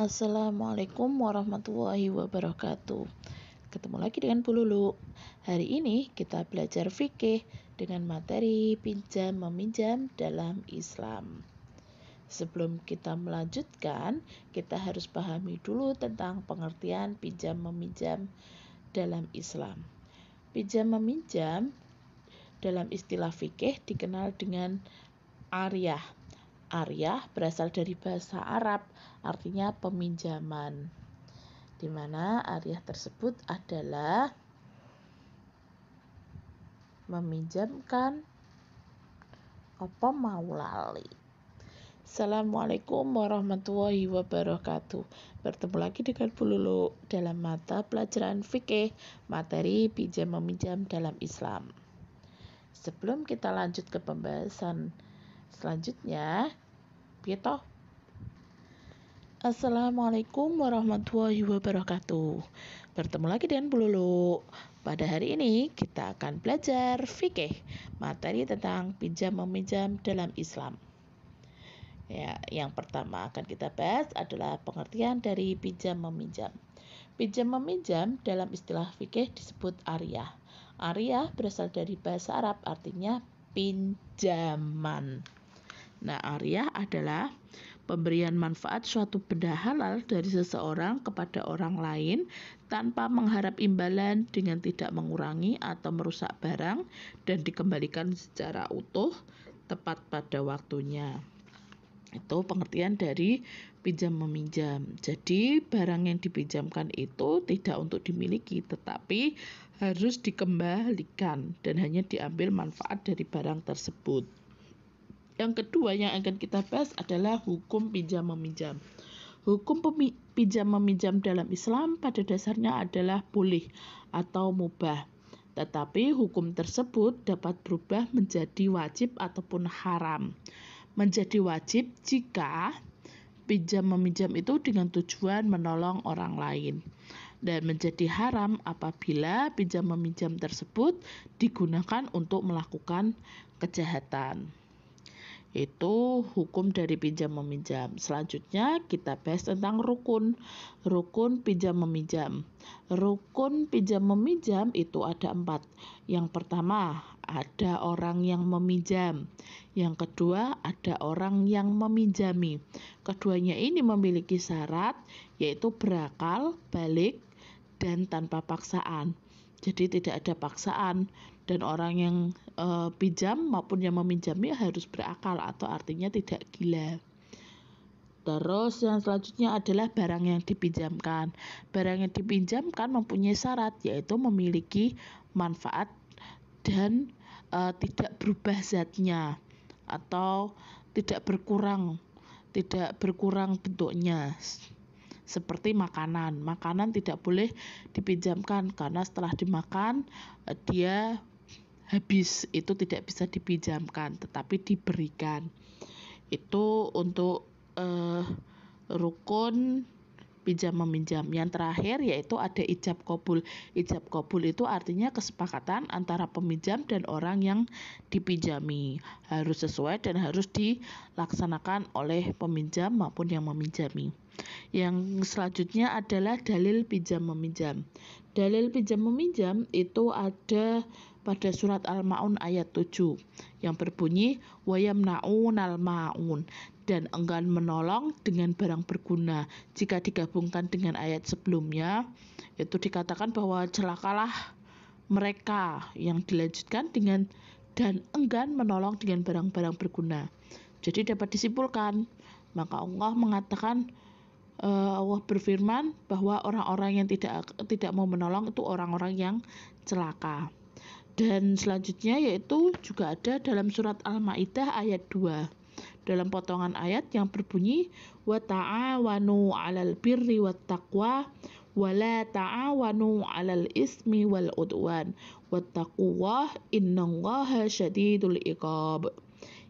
Assalamualaikum warahmatullahi wabarakatuh. Ketemu lagi dengan Bu Lulu. Hari ini kita belajar fikih dengan materi pinjam meminjam dalam Islam. Sebelum kita melanjutkan, kita harus pahami dulu tentang pengertian pinjam meminjam dalam Islam. Pinjam meminjam dalam istilah fikih dikenal dengan ariyah. Ariyah berasal dari bahasa Arab, artinya peminjaman, di mana ariyah tersebut adalah meminjamkan apa mau lali. Assalamualaikum warahmatullahi wabarakatuh. Bertemu lagi dengan Bu Lulu dalam mata pelajaran fikih materi pinjam meminjam dalam Islam. Sebelum kita lanjut ke pembahasan selanjutnya, Pieto. Assalamualaikum warahmatullahi wabarakatuh. Bertemu lagi dengan Bu Lulu. Pada hari ini kita akan belajar fikih, materi tentang pinjam meminjam dalam Islam. Ya, yang pertama akan kita bahas adalah pengertian dari pinjam meminjam. Pinjam meminjam dalam istilah fikih disebut ariyah. Ariyah berasal dari bahasa Arab, artinya pinjaman. Nah, ariyah adalah pemberian manfaat suatu benda halal dari seseorang kepada orang lain tanpa mengharap imbalan dengan tidak mengurangi atau merusak barang dan dikembalikan secara utuh tepat pada waktunya. Itu pengertian dari pinjam meminjam. Jadi barang yang dipinjamkan itu tidak untuk dimiliki, tetapi harus dikembalikan dan hanya diambil manfaat dari barang tersebut. Yang kedua yang akan kita bahas adalah hukum pinjam meminjam. Hukum pinjam meminjam dalam Islam pada dasarnya adalah boleh atau mubah. Tetapi hukum tersebut dapat berubah menjadi wajib ataupun haram. Menjadi wajib jika pinjam meminjam itu dengan tujuan menolong orang lain, dan menjadi haram apabila pinjam meminjam tersebut digunakan untuk melakukan kejahatan. Itu hukum dari pinjam meminjam. Selanjutnya kita bahas tentang rukun pinjam meminjam. Rukun pinjam meminjam itu ada 4. Yang pertama ada orang yang meminjam. Yang kedua ada orang yang meminjami. Keduanya ini memiliki syarat, yaitu berakal, balik, dan tanpa paksaan. Jadi tidak ada paksaan, dan orang yang pinjam maupun yang meminjami harus berakal, atau artinya tidak gila. Terus yang selanjutnya adalah barang yang dipinjamkan. Barang yang dipinjamkan mempunyai syarat, yaitu memiliki manfaat dan tidak berubah zatnya, atau tidak berkurang bentuknya. Seperti makanan tidak boleh dipinjamkan karena setelah dimakan dia habis, itu tidak bisa dipinjamkan tetapi diberikan. Itu untuk rukun pinjam meminjam. Yang terakhir yaitu ada ijab qabul. Ijab qabul itu artinya kesepakatan antara peminjam dan orang yang dipinjami, harus sesuai dan harus dilaksanakan oleh peminjam maupun yang meminjami. Yang selanjutnya adalah dalil pinjam meminjam. Dalil pinjam meminjam itu ada pada surat Al-Ma'un ayat 7 yang berbunyi wa yamna'unal ma'un, dan enggan menolong dengan barang berguna. Jika digabungkan dengan ayat sebelumnya, itu dikatakan bahwa celakalah mereka, yang dilanjutkan dengan dan enggan menolong dengan barang-barang berguna. Jadi dapat disimpulkan, maka Allah mengatakan, Allah berfirman bahwa orang-orang yang tidak mau menolong itu orang-orang yang celaka. Dan selanjutnya yaitu juga ada dalam surat Al-Maidah ayat 2. Dalam potongan ayat yang berbunyi wa ta'awanu 'alal birri wat taqwa wa la ta'awanu 'alal ismi wal udwan wattaqullaha innallaha syadidul iqab.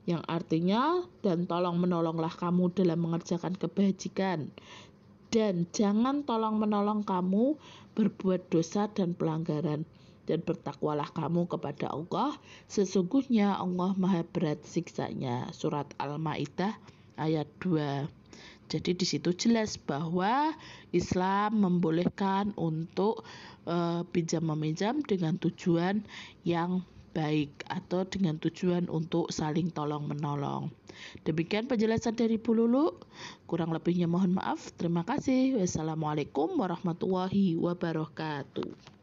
Yang artinya, dan tolong menolonglah kamu dalam mengerjakan kebajikan, dan jangan tolong menolong kamu berbuat dosa dan pelanggaran, dan bertakwalah kamu kepada Allah, sesungguhnya Allah maha berat siksanya. Surat Al-Maidah ayat 2. Jadi di situ jelas bahwa Islam membolehkan untuk pinjam meminjam dengan tujuan yang baik atau dengan tujuan untuk saling tolong menolong. Demikian penjelasan dari Bu Lulu. Kurang lebihnya mohon maaf. Terima kasih. Wassalamualaikum warahmatullahi wabarakatuh.